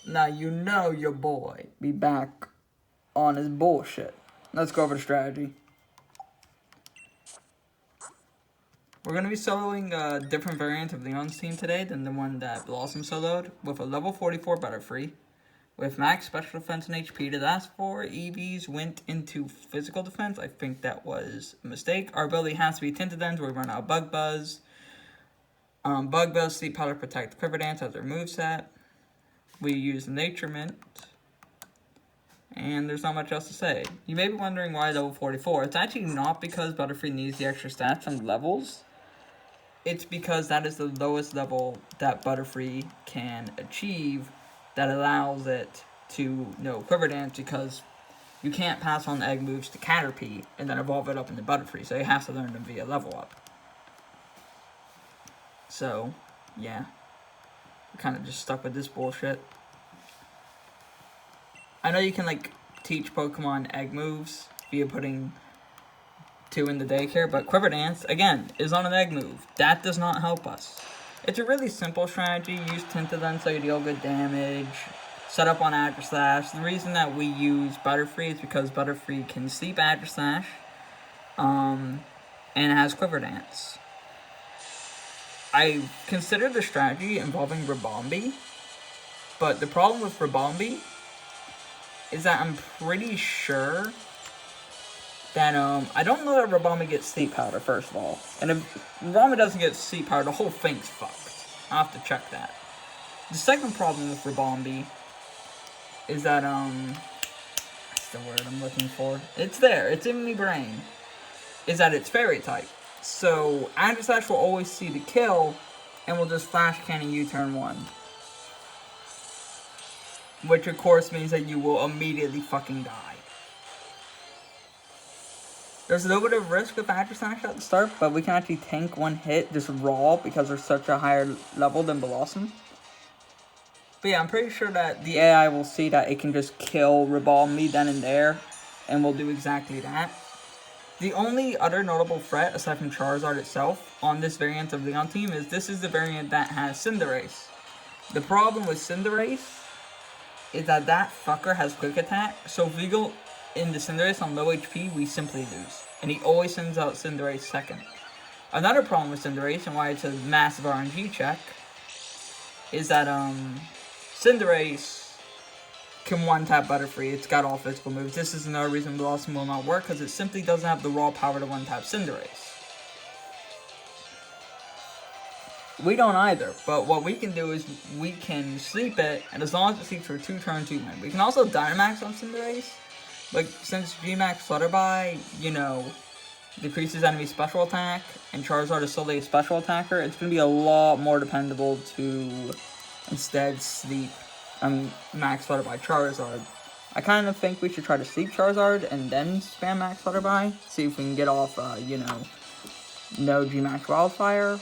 Now you know your boy be back on his bullshit. Let's go over the strategy. We're going to be soloing a different variant of Leon's team today than the one that Blossom soloed, with a level 44 Butterfree. With max special defense and HP, the last 4 EVs went into physical defense. I think that was a mistake. Our ability has to be Tinted Lens, where we run out of Bug Buzz. Bug Buzz, Sleep Powder, Protect, Quiver Dance as our moveset. We use Nature Mint. And there's not much else to say. You may be wondering why level 44. It's actually not because Butterfree needs the extra stats from the levels. It's because that is the lowest level that Butterfree can achieve that allows it to know Quiver Dance, because you can't pass on egg moves to Caterpie and then evolve it up into Butterfree, so you have to learn them via level up. So, yeah. We're kind of just stuck with this bullshit. I know you can, like, teach Pokemon egg moves via putting 2 in the daycare, but Quiver Dance, again, is on an egg move. That does not help us. It's a really simple strategy. Use Tinted Lens so you deal good damage. Set up on Address. The reason that we use Butterfree is because Butterfree can sleep Address, and it has Quiver Dance. I considered the strategy involving Ribombee, but the problem with Ribombee is that I'm pretty sure that, I don't know that Ribombee gets Sleep Powder, first of all. And if Ribombee doesn't get Sleep Powder, the whole thing's fucked. I'll have to check that. The second problem with Ribombee is that, that's the word I'm looking for. It's there, it's in my brain. Is that it's Fairy type. So, Address will always see the kill, and will just Flash Cannon you turn 1. Which, of course, means that you will immediately fucking die. There's a little bit of risk with Address at the start, but we can actually tank 1 hit just raw because they're such a higher level than Blossom. But yeah, I'm pretty sure that the AI will see that it can just kill Ribombee then and there, and will do exactly that. The only other notable threat, aside from Charizard itself, on this variant of Leon team is this is the variant that has Cinderace. The problem with Cinderace is that fucker has Quick Attack, so if we go into Cinderace on low HP, we simply lose. And he always sends out Cinderace second. Another problem with Cinderace, and why it's a massive RNG check, is that Cinderace can one-tap Butterfree. It's got all physical moves. This is another reason Blossom will not work, because it simply doesn't have the raw power to one-tap Cinderace. We don't either, but what we can do is we can sleep it, and as long as it sleeps for 2 turns, we win. We can also Dynamax on Cinderace, but since G-Max Flutterby, decreases enemy special attack, and Charizard is solely a special attacker, it's going to be a lot more dependable to instead sleep Max Flutterby Charizard. I kind of think we should try to sleep Charizard and then spam Max Flutterby, see if we can get off, no G-Max Wildfire,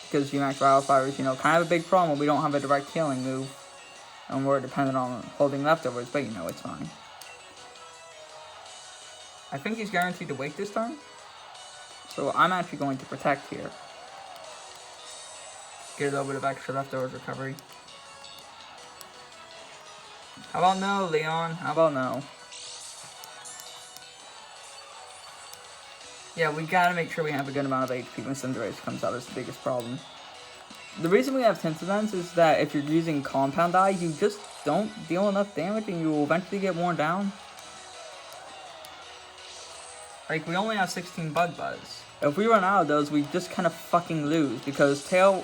because G-Max Wildfire is, kind of a big problem when we don't have a direct healing move, and we're dependent on holding leftovers, but it's fine. I think he's guaranteed to wake this turn, so I'm actually going to protect here. Get a little bit of extra leftovers recovery. How about no, Leon? How about no? Yeah, we gotta make sure we have a good amount of HP when Cinderace comes out. Is the biggest problem. The reason we have Tinted Lens is that if you're using Compound Eye, you just don't deal enough damage and you will eventually get worn down. Like, we only have 16 Bug Buzz. If we run out of those, we just kind of fucking lose, because Quiver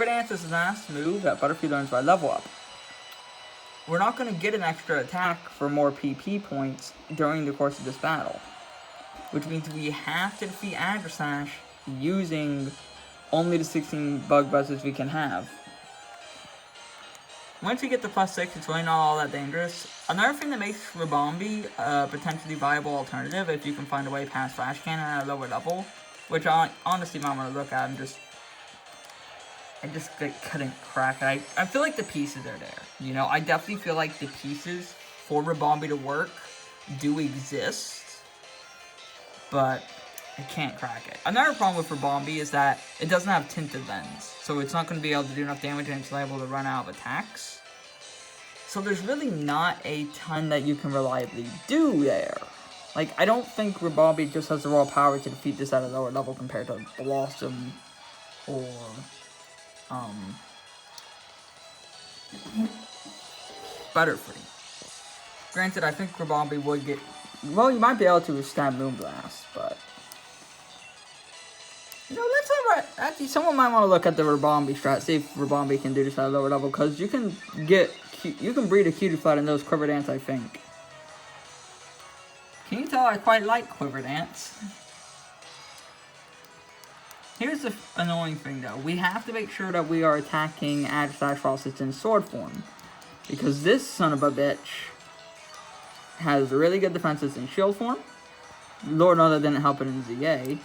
Dance is the last move that Butterfree learns by level up. We're not going to get an extra attack for more PP points during the course of this battle, which means we have to defeat Address using only the 16 Bug Buzzes we can have. Once we get to +6, it's really not all that dangerous. Another thing that makes Ribombee a potentially viable alternative, if you can find a way past Flash Cannon at a lower level, which I honestly might want to look at, I just couldn't crack it. I feel like the pieces are there, I definitely feel like the pieces for Ribombee to work do exist, but It can't crack it. Another problem with Rabombi is that it doesn't have tinted lens, so it's not going to be able to do enough damage and it's liable to run out of attacks. So there's really not a ton that you can reliably do there. Like, I don't think Rabombi just has the raw power to defeat this at a lower level compared to Blossom or, Butterfree. Granted, I think Rabombi would get... Well, you might be able to withstand Moonblast, but... You know, that's alright. Actually, someone might want to look at the Rabombi strat, see if Rabombi can do this at a lower level, because you can breed a Cutieflat in those Quiver Dance, I think. Can you tell I quite like Quiver Dance? Here's the annoying thing, though. We have to make sure that we are attacking Agisash whilst it's in sword form. Because this son of a bitch has really good defenses in shield form. Lord knows that didn't help it in ZA.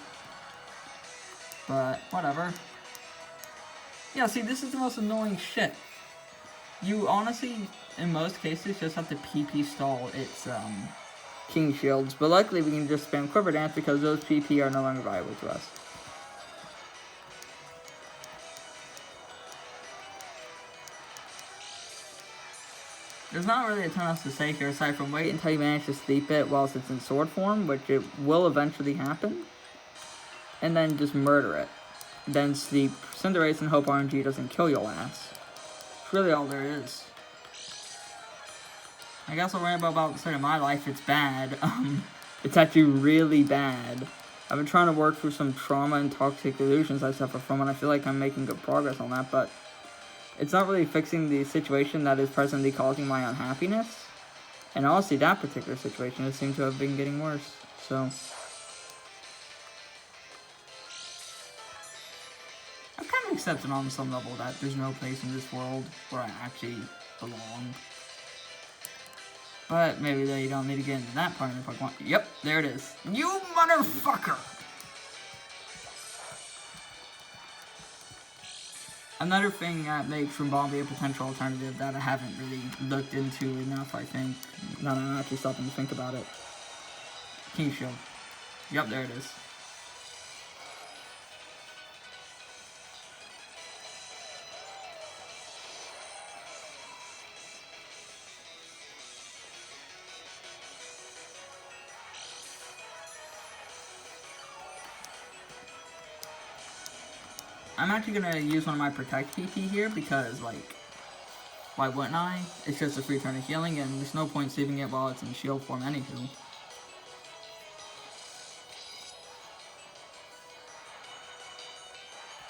But, whatever. Yeah, see, this is the most annoying shit. You honestly, in most cases, just have to PP stall its, King Shields. But luckily, we can just spam Quiver Dance because those PP are no longer valuable to us. There's not really a ton else to say here aside from wait until you manage to sleep it whilst it's in sword form, which it will eventually happen. And then just murder it. Then sleep Cinderace and hope RNG doesn't kill your ass. That's really all there is. I guess I'll rant about the state of my life. It's bad. It's actually really bad. I've been trying to work through some trauma and toxic illusions I suffer from, and I feel like I'm making good progress on that, but it's not really fixing the situation that is presently causing my unhappiness. And honestly, that particular situation has seemed to have been getting worse. So I've kind of accepted on some level that there's no place in this world where I actually belong. But maybe they don't need to get into that part of the Pokemon. Yep, there it is. You motherfucker! Another thing that makes Rabombi a potential alternative that I haven't really looked into enough, I think. Now that I'm actually stopping to think about it. King Shield. Yep, there it is. I'm actually going to use one of my Protect PP here because, like, why wouldn't I? It's just a free turn of healing, and there's no point saving it while it's in shield form anywho.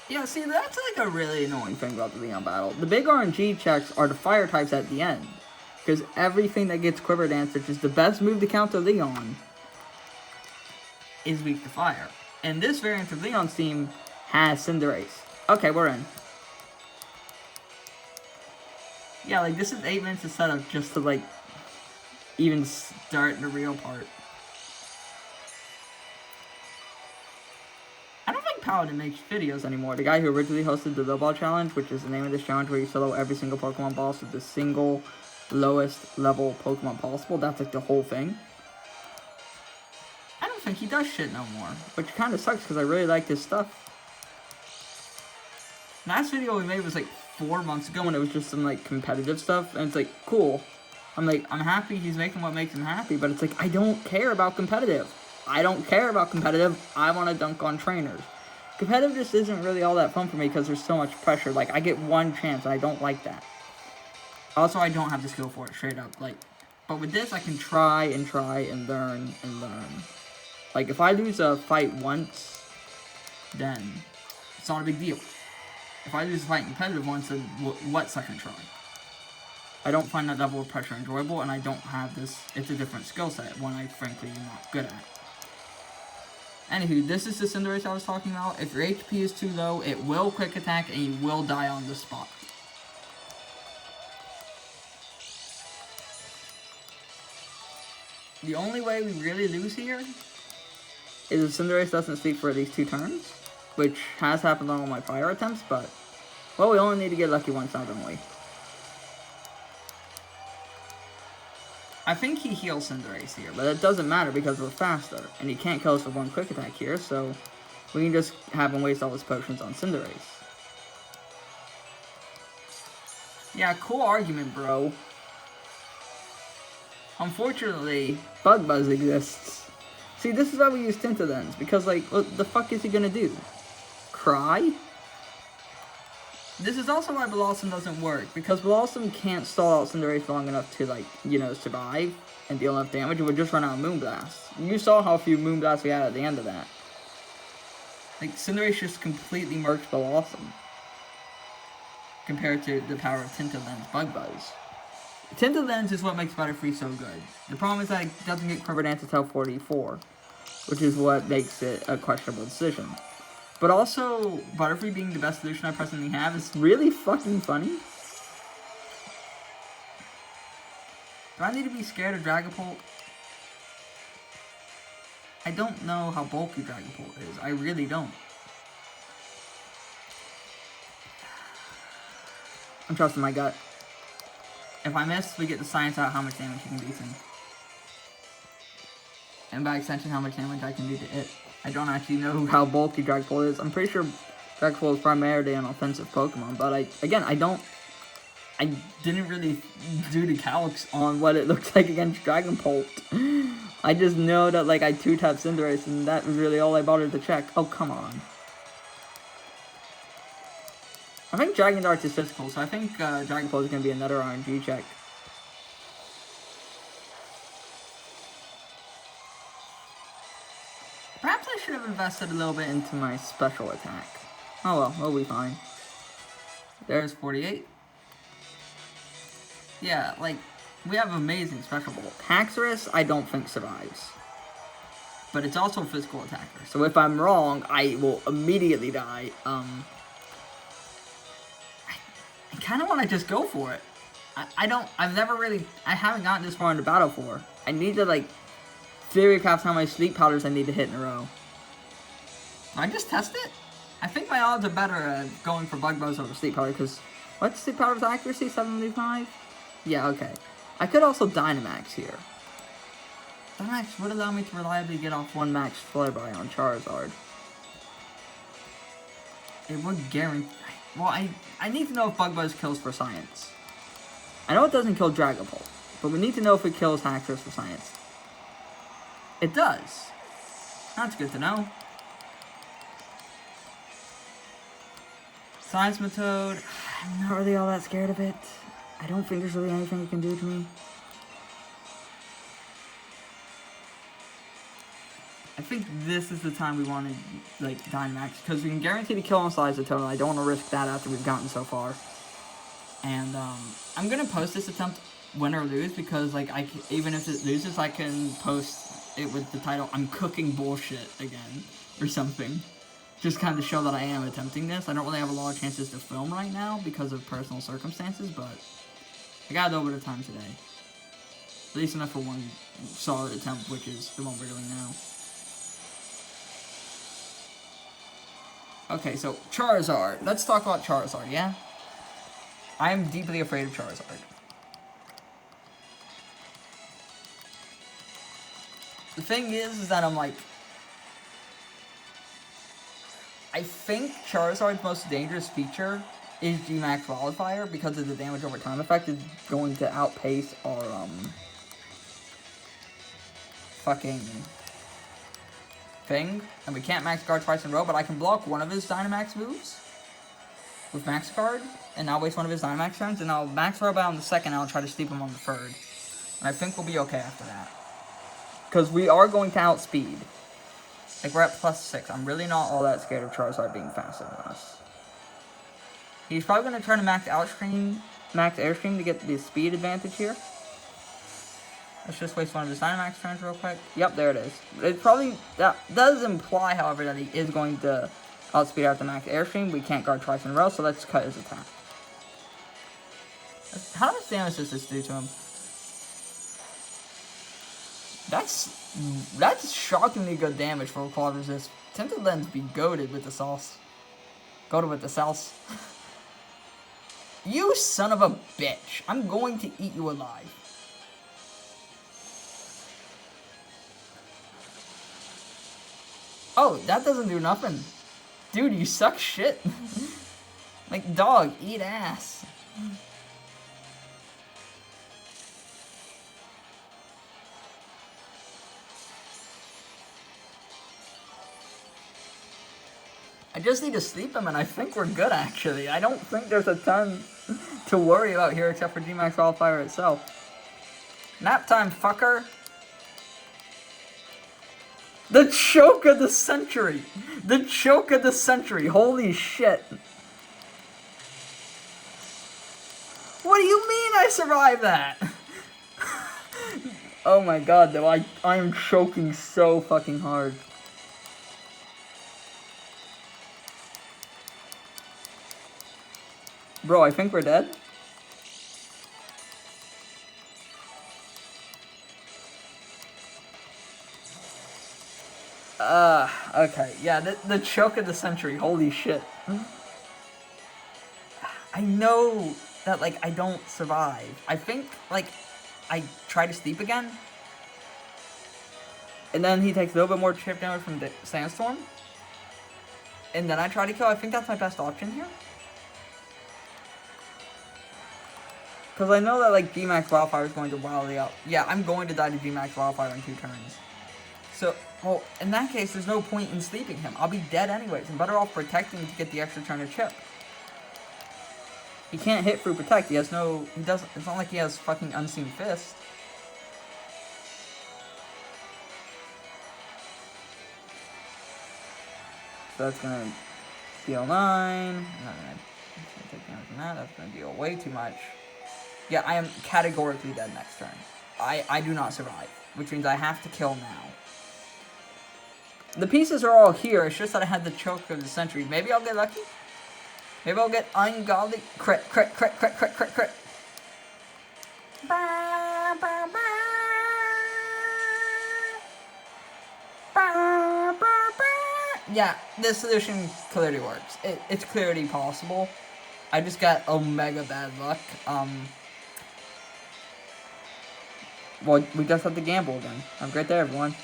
Yeah, see, that's like a really annoying thing about the Leon battle. The big RNG checks are the fire types at the end. Because everything that gets Quiver Dance, which is the best move to counter Leon, is weak to fire. And this variant of Leon's team has Cinderace. Okay, we're in. Yeah, like, this is 8 minutes of setup just to, like, even start the real part. I don't think Paladin makes videos anymore. The guy who originally hosted the Low Ball Challenge, which is the name of this challenge where you solo every single Pokemon boss with the single lowest level Pokemon possible, that's, like, the whole thing. I don't think he does shit no more, which kind of sucks because I really like his stuff. Last video we made was like 4 months ago when it was just some like competitive stuff, and it's like, cool. I'm happy he's making what makes him happy, but it's like, I don't care about competitive. I don't care about competitive. I want to dunk on trainers. Competitive just isn't really all that fun for me because there's so much pressure. Like, I get one chance, and I don't like that. Also, I don't have the skill for it, straight up. Like, but with this, I can try and learn and learn. Like, if I lose a fight once, then it's not a big deal. If I lose a fight competitive once, then what second try? I don't find that level of pressure enjoyable, and I don't have this. It's a different skill set, one I frankly am not good at. Anywho, this is the Cinderace I was talking about. If your HP is too low, it will quick attack, and you will die on the spot. The only way we really lose here is if Cinderace doesn't sleep for at least 2 turns, which has happened on all my prior attempts, but, well, we only need to get lucky once now, don't we? I think he heals Cinderace here, but it doesn't matter because we're faster. And he can't kill us with one quick attack here, so we can just have him waste all his potions on Cinderace. Yeah, cool argument, bro. Unfortunately, Bug Buzz exists. See, this is why we use Tintadens, because, like, what the fuck is he gonna do? Cry? This is also why Blossom doesn't work, because Blossom can't stall out Cinderace long enough to, like, you know, survive and deal enough damage. It would just run out of Moonblast. You saw how few Moonblasts we had at the end of that. Like, Cinderace just completely murked Blossom compared to the power of Tintadens Bug Buzz. Tintadens is what makes Butterfree so good. The problem is that it doesn't get Quiver Dance until 44, which is what makes it a questionable decision. But also, Butterfree being the best solution I presently have is really fucking funny. Do I need to be scared of Dragapult? I don't know how bulky Dragapult is. I really don't. I'm trusting my gut. If I miss, we get to science out how much damage you can do to me. And by extension, how much damage I can do to it. I don't actually know how bulky Dragapult is. I'm pretty sure Dragapult is primarily an offensive Pokemon, but I didn't really do the calcs on what it looks like against Dragapult. I just know that, like, I 2-tapped Cinderace, and that was really all I bothered to check. Oh, come on. I think Dragon Dart is physical, so I think Dragapult is going to be another RNG check. Perhaps I should have invested a little bit into my special attack. Oh well, we'll be fine. There's 48. Yeah, like, we have amazing special ball. Haxorus, I don't think survives. But it's also a physical attacker. So if I'm wrong, I will immediately die. I kind of want to just go for it. I haven't gotten this far into Battle 4. I need to, like, Theory Craft how many sleep powders I need to hit in a row. Can I just test it? I think my odds are better at going for Bug Buzz over Sleep Powder, because what's Sleep Powder's accuracy? 75? Yeah, okay. I could also Dynamax here. Dynamax would allow me to reliably get off one max Flyby on Charizard. It would guarantee... Well, I need to know if Bug Buzz kills for science. I know it doesn't kill Dragapult, but we need to know if it kills Haxorus for science. It does. That's good to know. Science Method. I'm not really all that scared of it. I don't think there's really anything it can do to me. I think this is the time we want to, like, Dynamax, because we can guarantee to kill on size of total. I don't want to risk that after we've gotten so far. And, I'm going to post this attempt win or lose, because, like, even if it loses, I can post it with the title, I'm cooking bullshit again, or something. Just kind of show that I am attempting this. I don't really have a lot of chances to film right now because of personal circumstances, but I got a little bit of time today. At least enough for one solid attempt, which is the one we're doing now. Okay, so Charizard. Let's talk about Charizard, yeah? I am deeply afraid of Charizard. The thing is that I'm like... I think Charizard's most dangerous feature is G-Max Wildfire, because of the damage over time effect is going to outpace our, fucking thing. And we can't Max Guard twice in a row, but I can block one of his Dynamax moves with Max Guard, and not waste one of his Dynamax turns, and I'll Max Guard on the second, and I'll try to sleep him on the third. And I think we'll be okay after that. Because we are going to outspeed. Like, we're at +6. I'm really not all that scared of Charizard being faster than us. He's probably going to try to Max Airstream to get the speed advantage here. Let's just waste one of his Dynamax turns real quick. Yep, there it is. It probably... That does imply, however, that he is going to outspeed after Max Airstream. We can't guard twice in a row, so let's cut his attack. How much damage does this do to him? That's shockingly good damage for a Claw Resist. Tintadens be goated with the sauce. Goated with the sauce. You son of a bitch. I'm going to eat you alive. Oh, that doesn't do nothing. Dude, you suck shit. Like, dog, eat ass. I just need to sleep him, and I think we're good, actually. I don't think there's a ton to worry about here except for G-Max Wildfire itself. Nap time, fucker. The choke of the century. The choke of the century. Holy shit. What do you mean I survived that? Oh my god, though. I am choking so fucking hard. Bro, I think we're dead. Okay. Yeah, the choke of the century. Holy shit. I know that, like, I don't survive. I think, like, I try to sleep again. And then he takes a little bit more chip damage from the sandstorm. And then I try to kill. I think that's my best option here. Because I know that, like, G-Max Wildfire is going to wildly out. Yeah, I'm going to die to G-Max Wildfire in 2 turns. So, well, in that case, there's no point in sleeping him. I'll be dead anyways. I'm better off protecting to get the extra turn of chip. He can't hit through protect. He has no... He doesn't... It's not like he has fucking Unseen Fist. So that's gonna deal 9. I'm not gonna take damage from that. That's gonna deal way too much. Yeah, I am categorically dead next turn. I do not survive, which means I have to kill now. The pieces are all here. It's just that I had the choke of the century. Maybe I'll get lucky. Maybe I'll get ungodly crit. Yeah, this solution clearly works. It's clearly possible. I just got omega bad luck. Well, we just have to gamble again. Have a great day, everyone.